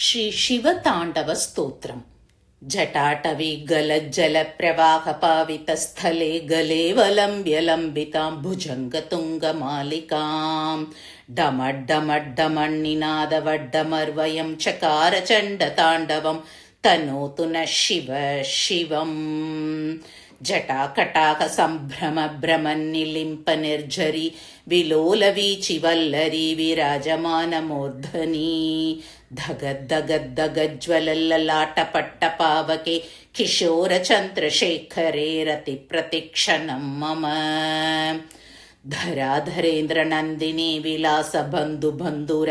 ಶ್ರೀ ಶಿವತಾಂಡವಸ್ತೋತ್ರಂ. ಜಟಾಟವಿಗಲಜ್ಜಲಪ್ರವಾಹಪಾವಿತಸ್ಥಲೆ ಗಲೇವಲಂಬ್ಯ ಲಂಬಿತಾಂ ಭುಜಂಗತುಂಗಮಾಲಿಕಾಂ ಡಮಡ್ಡಮಡ್ಡಮಣ್ಣಿನಾದವಡ್ಡಮರ್ವಯಂ ಚಕಾರ ಚಂಡತಾಂಡವಂ ತನೋತು ನ ಶಿವ ಶಿವಂ. ಜಟಾಕಟಾಹ ಸಂಭ್ರಮ ಭ್ರಮನ್ನಿಲಿಂಪ ನಿರ್ಜರಿ ವಿಲೋಲವೀಚಿವಲ್ಲರಿ ವಿರಾಜಮಾನ ಮೂರ್ಧನಿ ಧಗದ್ದಗದ್ದಗಜ್ವಲಲ್ಲಲಾಟ ಪಾವಕೆ ಕಿಶೋರ ಚಂದ್ರಶೇಖರೇ ರತಿ ಪ್ರತಿಕ್ಷಣಂ ಮಮ. ಧರಾಧರೇಂದ್ರ ನಂದಿನಿ ವಿಲಾಸ ಬಂಧು ಬಂಧುರ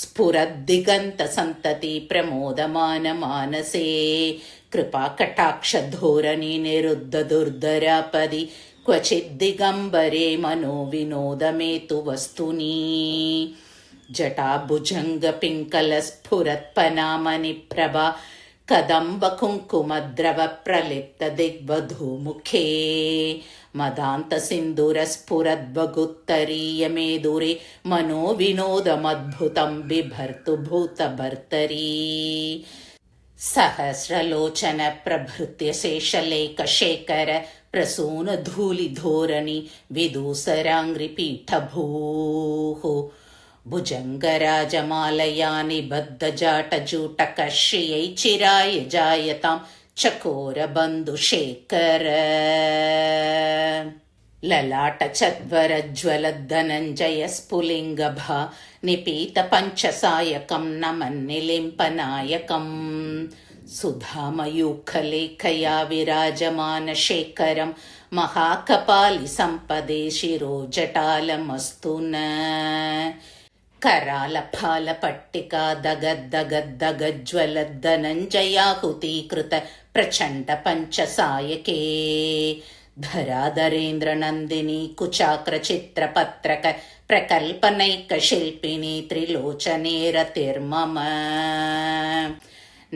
ಸ್ಫುರದ್ದಿಗಂತ ಸಂತತಿ ಪ್ರಮೋದಮಾನ ಮಾನಸೇ ಕೃಪಾ ಕಟಾಕ್ಷ ಧೋರಣಿ ನಿರುದ್ಧ ದುರ್ಧರಾಪದಿ ಕ್ವಚಿದ್ದಿಗಂಬರೇ ಮನೋ ವಿನೋದ ಮೇತು ವಸ್ತುನಿ. ಜಟಾಭುಜಂಗ ಪಿಂಕಲ ಸ್ಫುರತ್ಪನಾಮನಿ ಪ್ರಭಾ ಕದಂಬ ಕುಂಕುಮದ್ರವ ಪ್ರಲಿಪ್ತ ದಿಗ್ವಧೂಮುಖೇ ಮದಾಂತ ಸಿಂಧೂರ ಸ್ಫುರದ್ವಗುತ್ತರೀಯ ಮೇದುರೆ ಮನೋ ವಿನೋದಮದ್ಭುತಂ ಬಿಭರ್ತು ಭೂತ ಭರ್ತರೀ. ಸಹಸ್ರಲೋಚನ ಪ್ರಭೃತ್ಯ ಶೇಷಲೇಖ ಶೇಖರ ಪ್ರಸೂನ ಧೂಲಿ ಧೋರಣಿ ವಿದೂಸರಾಂಗ್ರಿ ಪೀಠಭೂಃ ಭುಜಂಗರಾಜಮಾಲಯಾನಿ ಬದ್ಧ ಜಾಟ ಜೂಟಕ ಶ್ರಿಯೈ ಚಿರಾಯ ಜಾಯತಾಂ ಚಕೋರ ಬಂಧು ಶೇಖರ. ಲಲಾಟ ಚದ್ವರ ಜ್ವಲ ಧನಂಜಯ ಸ್ಫುಲಿಂಗಭಾ ನಿಪೀತ ಪಂಚಸಾಯಕಂ ನಮನ್ನಿಲಿಂಪನಾಯಕಂ ಸುಧಾಮಯೂಖಲೇಖಯಾ ವಿರಾಜಮಾನ ಶೇಖರಂ ಮಹಾಕಪಾಲಿ ಸಂಪದೇ ಶಿರೋ ಜಟಾಲಮಸ್ತು ನ. ಕರಾಲ ಫಾಲ ಪಟ್ಟಿಕಾ ದಗದ್ದಗದ್ದಗಜ್ವಲ ಧನಂಜಯಾಹುತೀಕೃತ ಪ್ರಚಂಡ ಪಂಚಸಾಯಕೇ ಧರಾಧರೇಂದ್ರ ನಂದಿನಿ ಕುಚಾಕ್ರ ಚಿತ್ರ ಪತ್ರಕ ಪ್ರಕಲ್ಪನೈಕ ಶಿಲ್ಪಿನಿ ತ್ರಿಲೋಚನೆ ರತಿರ್ಮಮ.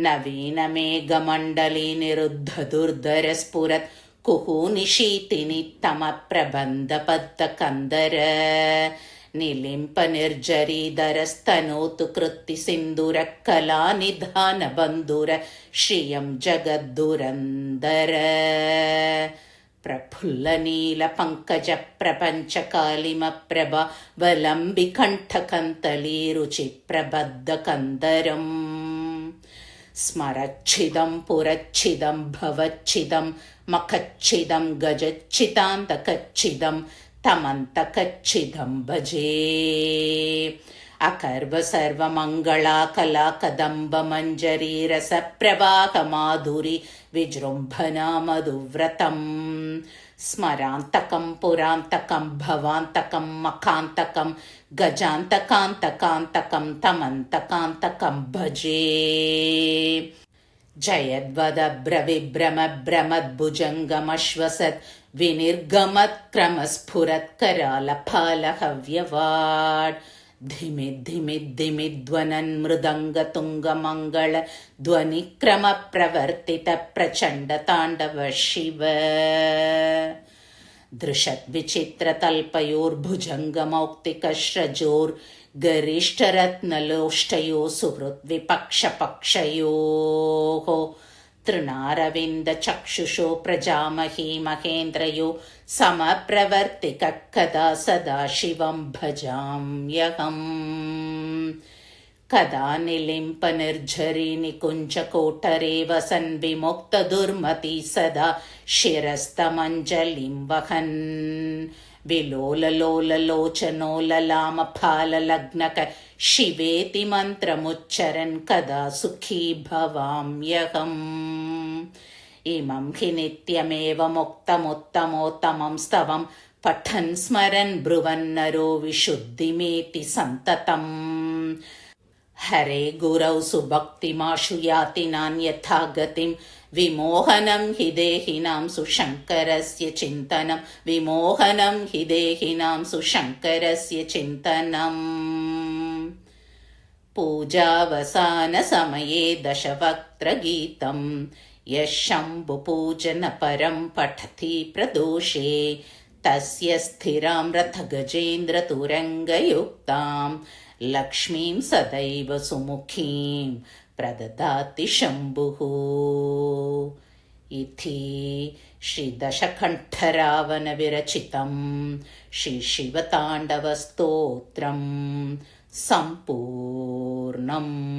ನವೀನ ಮೇಘಮಂಡಲಿ ನಿರುದ್ಧ ದುರ್ಧರ ಸ್ಫುರತ್ ಕುಹು ನಿಶೀತಿನಿ ತಮ ಪ್ರಬಂಧ ಬದ್ಧ ಕಂದರ ನಿಲಿಂಪ ನಿರ್ಜರೀಧರಸ್ತನೋತು ಕೃತಿ ಸಿಂಧುರ ಕಲಾ ನಿಧಾನ ಬಂಧುರ ಶ್ರಿಯಂ ಜಗದ್ದುರಂದರ. ಪ್ರಫುಲ್ಲ ನೀಲ ಪಂಕಜ ಪ್ರಪಂಚ ಕಾಲಿಮ ಪ್ರಭಾ ವಲಂಬಿ ಕಂಠಕಂತಲಿ ರುಚಿ ಪ್ರಬದ್ಧ ಕಂದರಂ ಸ್ಮರಚ್ಛಿದಂ ಪುರಚ್ಛಿದಂ ಭವಚ್ಛಿದಂ ಮಖಚ್ಛಿದಂ ಗಜಚ್ಛಿತಾಂತಕಚ್ಛಿದಂ ತಮಂತಕಚ್ಛಿದಂ ಭಜೇ. ಅಕರ್ವ ಸರ್ವಮಂಗಳಾ ಕಲಾ ಕದಂಬ ಮಂಜರಿ ರಸ ಪ್ರವಾಹ ಮಾಧುರಿ ವಿಜೃಂಭಣಾ ಮಧುವ್ರತಂ ಸ್ಮರಾಂತಕಂ ಪುರಾಂತಕಂ ಭವಾಂತಕಂ ಮಖಾಂತಕಂ ಗಜಾಂತಕಾಂತಕಾಂತಕಂ ತಮಂತಕಾಂತಕಂ ಭಜೇ. ಜಯದ್ವದಭ್ರವಿಭ್ರಮ ಭ್ರಮದ್ಭುಜಂಗಮಶ್ವಸತ್ ವಿನಿರ್ಗಮತ್ ಕ್ರಮಸ್ಫುರತ್ ಕರಾಲ ಫಾಲ ಹವ್ಯವಾಡ್ ಧಿಮಿದ್ಧಿಮಿದ್ಧಿಮಿಧ್ವನನ್ ಮೃದಂಗ ತುಂಗ ಮಂಗಳ ಧ್ವನಿ ಕ್ರಮ ಪ್ರವರ್ತಿತ ಪ್ರಚಂಡ ತಾಂಡವ ಶಿವ. ದೃಶತ್ ವಿಚಿತ್ರ ತಲ್ಪಯೋರ್ಭುಜಂಗ ಮೌಕ್ತಿಕ ಶ್ರಜೋರ್ ಗರಿಷ್ಠ ರತ್ನಲೋಷ್ಟಯೋ ಸುಹೃತ್ ವಿಪಕ್ಷ ಪಕ್ಷಯೋಃ ತೃಣಾರವಿಂದ ಚಕ್ಷುಷೋ ಪ್ರಜಾಮಹಿ ಮಹೇಂದ್ರಯೋ ಸಮಪ್ರವರ್ತಿಕ ಕದಾ ಸದಾ ಶಿವಂ ಭಜಾಮ್ಯಹಂ. ಕದಾ ನಿಲಿಂಪ ನಿರ್ಝರಿ ನಿಕುಂಜ ಕೋಟರೇ ವಸನ್ ವಿಮುಕ್ತ ದುರ್ಮತಿ ಸದಾ ಶಿರಸ್ತಮಂಜಲಿಂ ವಹನ್ ವಿಲೋಲಲೋಲಲೋಚನೋ ಲಲಾಮ ಫಾಲ ಲಗ್ನಕ ಶಿವೇತಿ ಮಂತ್ರಮುಚ್ಚರನ್ ಕದಾ ಸುಖೀ ಭವಾಮ್ಯಹಂ. ಇಮಂ ಹಿ ನಿತ್ಯಮೇವ ಮುಕ್ತಮುತ್ತಮೋತ್ತಮಂ ಸ್ತವಂ ಪಠನ್ ಸ್ಮರನ್ ಬ್ರುವನ್ ನರೋ ವಿಶುದ್ಧಿಮೇತಿ ಸಂತತಂ. ಹರೇ ಗುರೌ ಸುಭಕ್ತಿಮಾಶು ಯಾತಿ ನಾನ್ಯಥಾ ಗತಿಂ ವಿಮೋಹನಂ ಹಿ ದೇಹಿನಾಂ ಸುಶಂಕರಸ್ಯ ಚಿಂತನಂ ವಿಮೋಹನಂ ಹಿ ದೇಹಿನಾಂ ಸುಶಂಕರಸ್ಯ ಚಿಂತನಂ. ಪೂಜಾವಸಾನ ಸಮಯೇ ದಶವಕ್ತ್ರ ಗೀತಂ ಯಶ್ ಶಂಭು ಪೂಜನ ಪರಂ ಪಠತಿ ಪ್ರದೋಷೇ ತಸ್ಯ ಸ್ಥಿರಾಂ ರಥ ಗಜೇಂದ್ರ ತುರಂಗಯುಕ್ತಾಂ ಲಕ್ಷ್ಮೀಂ ಸದೈವ ಸುಮುಖೀಂ प्रददाति शम्भुः इति श्रीदशकण्ठरावणविरचितं श्रीशिवताण्डवस्तोत्रं सम्पूर्णम्।